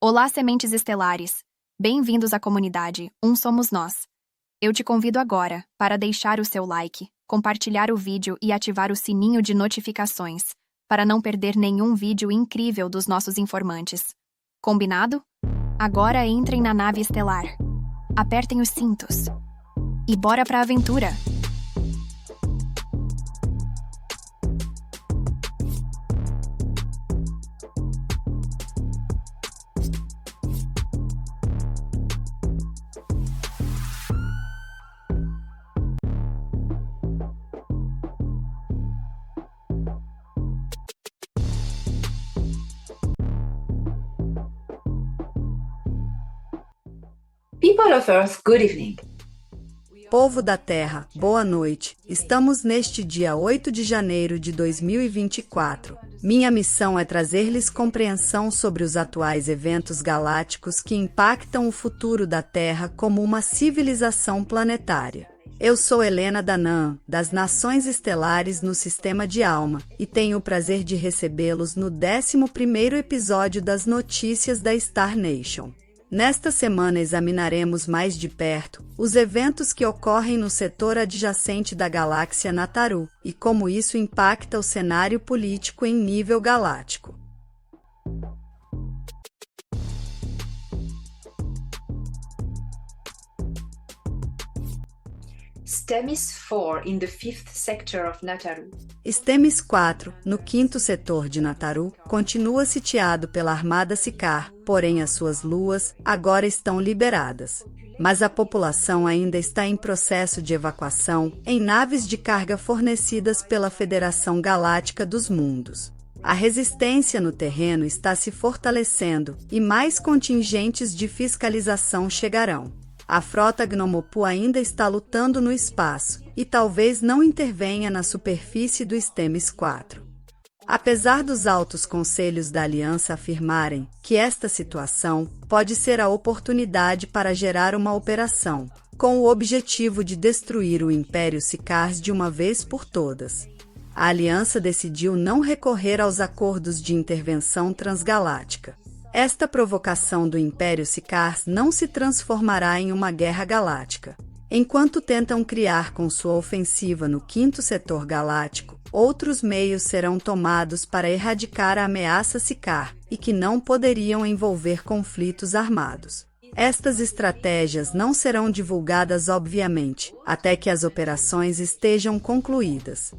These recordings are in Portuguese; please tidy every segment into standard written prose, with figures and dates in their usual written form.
Olá, sementes estelares! Bem-vindos à comunidade Um Somos Nós. Eu te convido agora para deixar o seu like, compartilhar o vídeo e ativar o sininho de notificações, para não perder nenhum vídeo incrível dos nossos informantes. Combinado? Agora entrem na nave estelar. Apertem os cintos. E bora pra aventura! People of Earth, good evening. Povo da Terra, boa noite. Estamos neste dia 8 de janeiro de 2024. Minha missão é trazer-lhes compreensão sobre os atuais eventos galácticos que impactam o futuro da Terra como uma civilização planetária. Eu sou Helena Danaan, das Nações Estelares no Sistema de Alma, e tenho o prazer de recebê-los no 11º episódio das Notícias da Star Nation. Nesta semana examinaremos mais de perto os eventos que ocorrem no setor adjacente da galáxia Nataru e como isso impacta o cenário político em nível galáctico. STEMIS 4 in the 5th sector of Nataru. STEMIS 4, no 5º setor de Nataru, continua sitiado pela Armada Sikaar, porém as suas luas agora estão liberadas. Mas a população ainda está em processo de evacuação em naves de carga fornecidas pela Federação Galáctica dos Mundos. A resistência no terreno está se fortalecendo e mais contingentes de fiscalização chegarão. A frota Gnomopu ainda está lutando no espaço e talvez não intervenha na superfície do STEMIS 4. Apesar dos altos conselhos da Aliança afirmarem que esta situação pode ser a oportunidade para gerar uma operação, com o objetivo de destruir o Império Sikaar de uma vez por todas, a Aliança decidiu não recorrer aos acordos de intervenção transgaláctica. Esta provocação do Império Sikaar não se transformará em uma guerra galáctica. Enquanto tentam criar com sua ofensiva no 5º setor galáctico, outros meios serão tomados para erradicar a ameaça Sikaar e que não poderiam envolver conflitos armados. Estas estratégias não serão divulgadas obviamente, até que as operações estejam concluídas.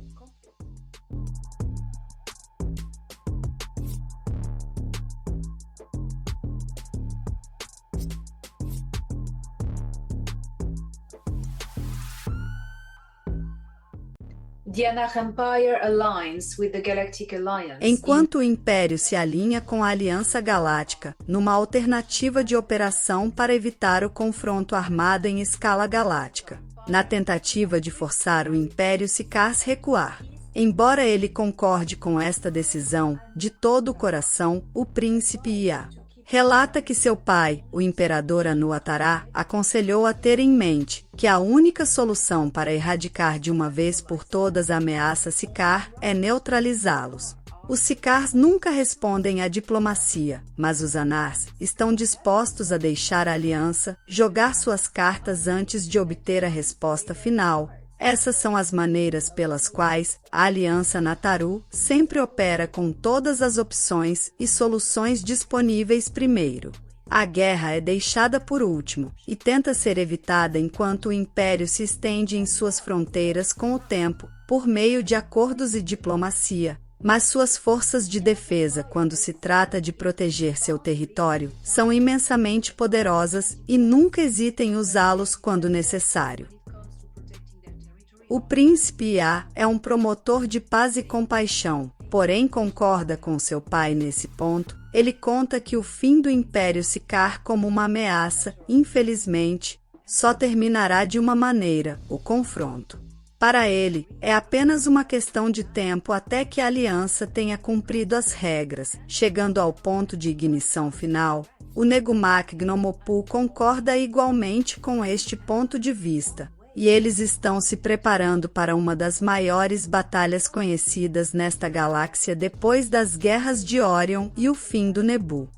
The Anarch Empire aligns with the Galactic Alliance. Enquanto o Império se alinha com a Aliança Galáctica, numa alternativa de operação para evitar o confronto armado em escala galáctica, na tentativa de forçar o Império Sikaar a recuar. Embora ele concorde com esta decisão, de todo o coração, o príncipe Ia relata que seu pai, o imperador Anu-Atará, aconselhou a ter em mente que a única solução para erradicar de uma vez por todas a ameaça Sikaar é neutralizá-los. Os Sikaars nunca respondem à diplomacia, mas os Anars estão dispostos a deixar a aliança jogar suas cartas antes de obter a resposta final. Essas são as maneiras pelas quais a Aliança Nataru sempre opera com todas as opções e soluções disponíveis primeiro. A guerra é deixada por último e tenta ser evitada enquanto o Império se estende em suas fronteiras com o tempo, por meio de acordos e diplomacia. Mas suas forças de defesa, quando se trata de proteger seu território, são imensamente poderosas e nunca hesitem em usá-los quando necessário. O príncipe Ia é um promotor de paz e compaixão, porém concorda com seu pai nesse ponto. Ele conta que o fim do Império Sikaar como uma ameaça, infelizmente, só terminará de uma maneira, o confronto. Para ele, é apenas uma questão de tempo até que a aliança tenha cumprido as regras, chegando ao ponto de ignição final. O Negumak Gnomopu concorda igualmente com este ponto de vista. E eles estão se preparando para uma das maiores batalhas conhecidas nesta galáxia depois das guerras de Orion e o fim do Nebu.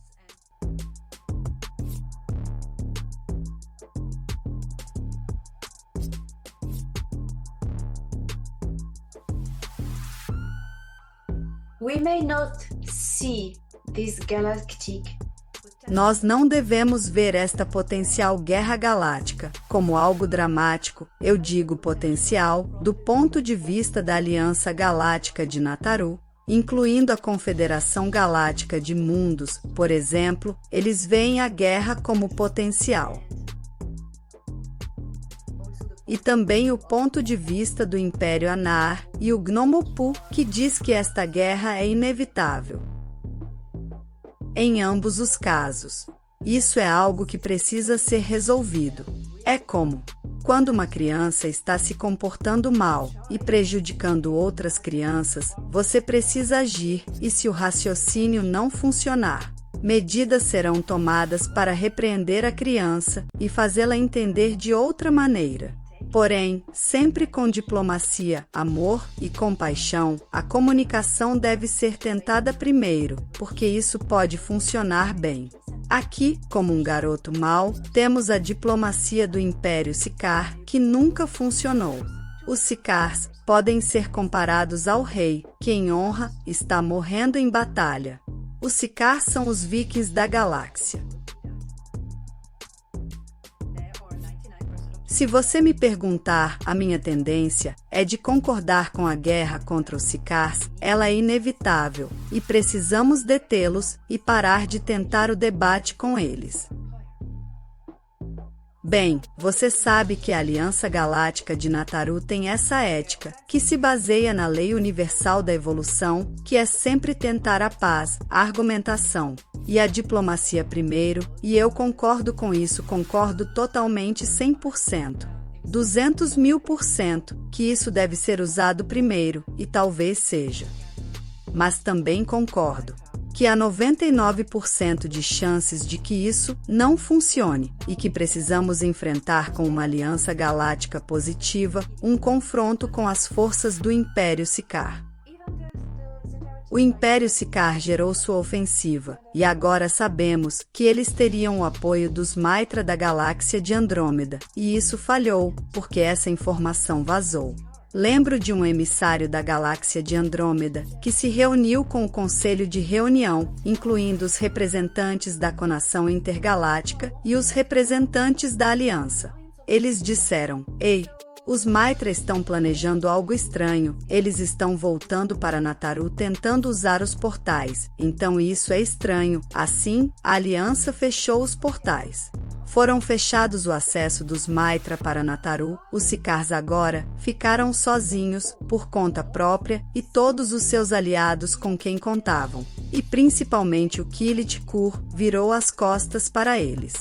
We may not see this galactic. Nós não devemos ver esta potencial guerra galáctica como algo dramático, eu digo potencial, do ponto de vista da Aliança Galáctica de Nataru, incluindo a Confederação Galáctica de Mundos, por exemplo, eles veem a guerra como potencial. E também o ponto de vista do Império Anar e o Gnomopu, que diz que esta guerra é inevitável. Em ambos os casos, isso é algo que precisa ser resolvido. É como quando uma criança está se comportando mal e prejudicando outras crianças, você precisa agir e se o raciocínio não funcionar, medidas serão tomadas para repreender a criança e fazê-la entender de outra maneira. Porém, sempre com diplomacia, amor e compaixão, a comunicação deve ser tentada primeiro, porque isso pode funcionar bem. Aqui, como um garoto mau, temos a diplomacia do Império Sicar, que nunca funcionou. Os Sicars podem ser comparados ao rei, que em honra está morrendo em batalha. Os Sicars são os vikings da galáxia. Se você me perguntar, a minha tendência é de concordar com a guerra contra os Sicars, ela é inevitável, e precisamos detê-los e parar de tentar o debate com eles. Bem, você sabe que a Aliança Galáctica de Nataru tem essa ética, que se baseia na lei universal da evolução, que é sempre tentar a paz, a argumentação e a diplomacia primeiro, e eu concordo com isso, concordo totalmente 100%. 200.000% que isso deve ser usado primeiro, e talvez seja. Mas também concordo que há 99% de chances de que isso não funcione e que precisamos enfrentar com uma aliança galáctica positiva um confronto com as forças do Império Sicar. O Império Sicar gerou sua ofensiva, e agora sabemos que eles teriam o apoio dos Maitra da galáxia de Andrômeda, e isso falhou, porque essa informação vazou. Lembro de um emissário da galáxia de Andrômeda que se reuniu com o Conselho de Reunião, incluindo os representantes da Conação Intergaláctica e os representantes da Aliança. Eles disseram: "Ei, os Maitra estão planejando algo estranho, eles estão voltando para Nataru tentando usar os portais, então isso é estranho." Assim, a Aliança fechou os portais. Foram fechados o acesso dos Maitra para Nataru, os Sicars agora ficaram sozinhos, por conta própria, e todos os seus aliados com quem contavam, e principalmente o Kilit Kur, virou as costas para eles.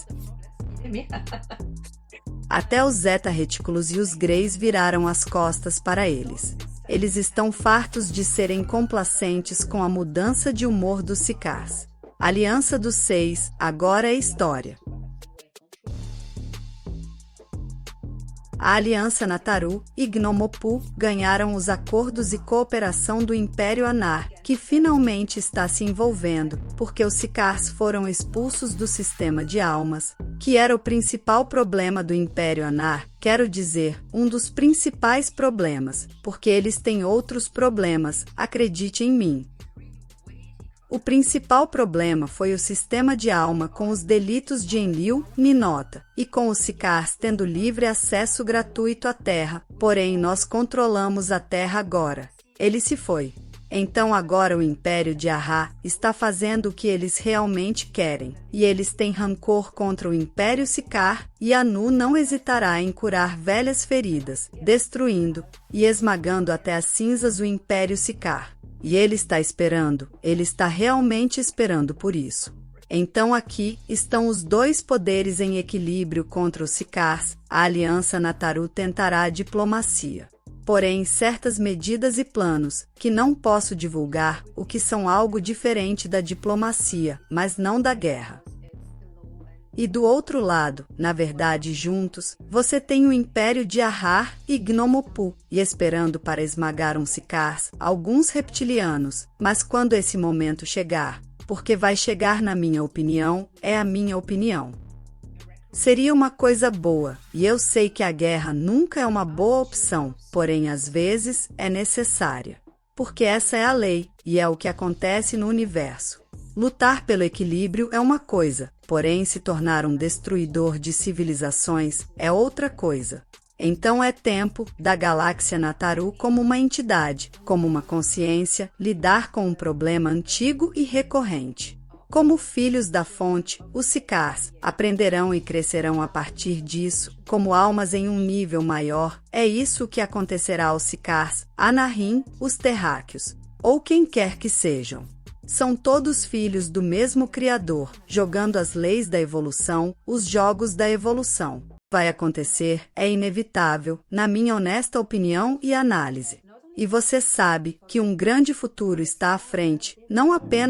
Até os Zeta Retículos e os Greys viraram as costas para eles. Eles estão fartos de serem complacentes com a mudança de humor dos Sicars. A Aliança dos Seis agora é história. A Aliança Nataru e Gnomopu ganharam os acordos e cooperação do Império Anar, que finalmente está se envolvendo, porque os Sicars foram expulsos do sistema de almas, que era o principal problema do Império Anar, quero dizer, um dos principais problemas, porque eles têm outros problemas, acredite em mim. O principal problema foi o sistema de alma com os delitos de Enlil, Ninota, e com os Sicars tendo livre acesso gratuito à Terra, porém nós controlamos a Terra agora. Ele se foi. Então agora o Império de Ahá está fazendo o que eles realmente querem, e eles têm rancor contra o Império Sicar, e Anu não hesitará em curar velhas feridas, destruindo e esmagando até as cinzas o Império Sicar. E ele está esperando, ele está realmente esperando por isso. Então aqui estão os dois poderes em equilíbrio contra os Sicars. A Aliança Nataru tentará a diplomacia. Porém, certas medidas e planos, que não posso divulgar, o que são algo diferente da diplomacia, mas não da guerra. E do outro lado, na verdade juntos, você tem o Império de Ahar e Gnomopu, e esperando para esmagar um Sicars, alguns reptilianos, mas quando esse momento chegar, porque vai chegar na minha opinião, é a minha opinião. Seria uma coisa boa, e eu sei que a guerra nunca é uma boa opção, porém às vezes é necessária. porque essa é a lei, e é o que acontece no universo. Lutar pelo equilíbrio é uma coisa, porém se tornar um destruidor de civilizações é outra coisa. Então é tempo da galáxia Nataru como uma entidade, como uma consciência, lidar com um problema antigo e recorrente. Como filhos da fonte, os Sicars aprenderão e crescerão a partir disso, como almas em um nível maior. É isso que acontecerá aos Sicars, Anarim, os terráqueos, ou quem quer que sejam. São todos filhos do mesmo Criador, jogando as leis da evolução, os jogos da evolução. Vai acontecer, é inevitável, na minha honesta opinião e análise. E você sabe que um grande futuro está à frente, não apenas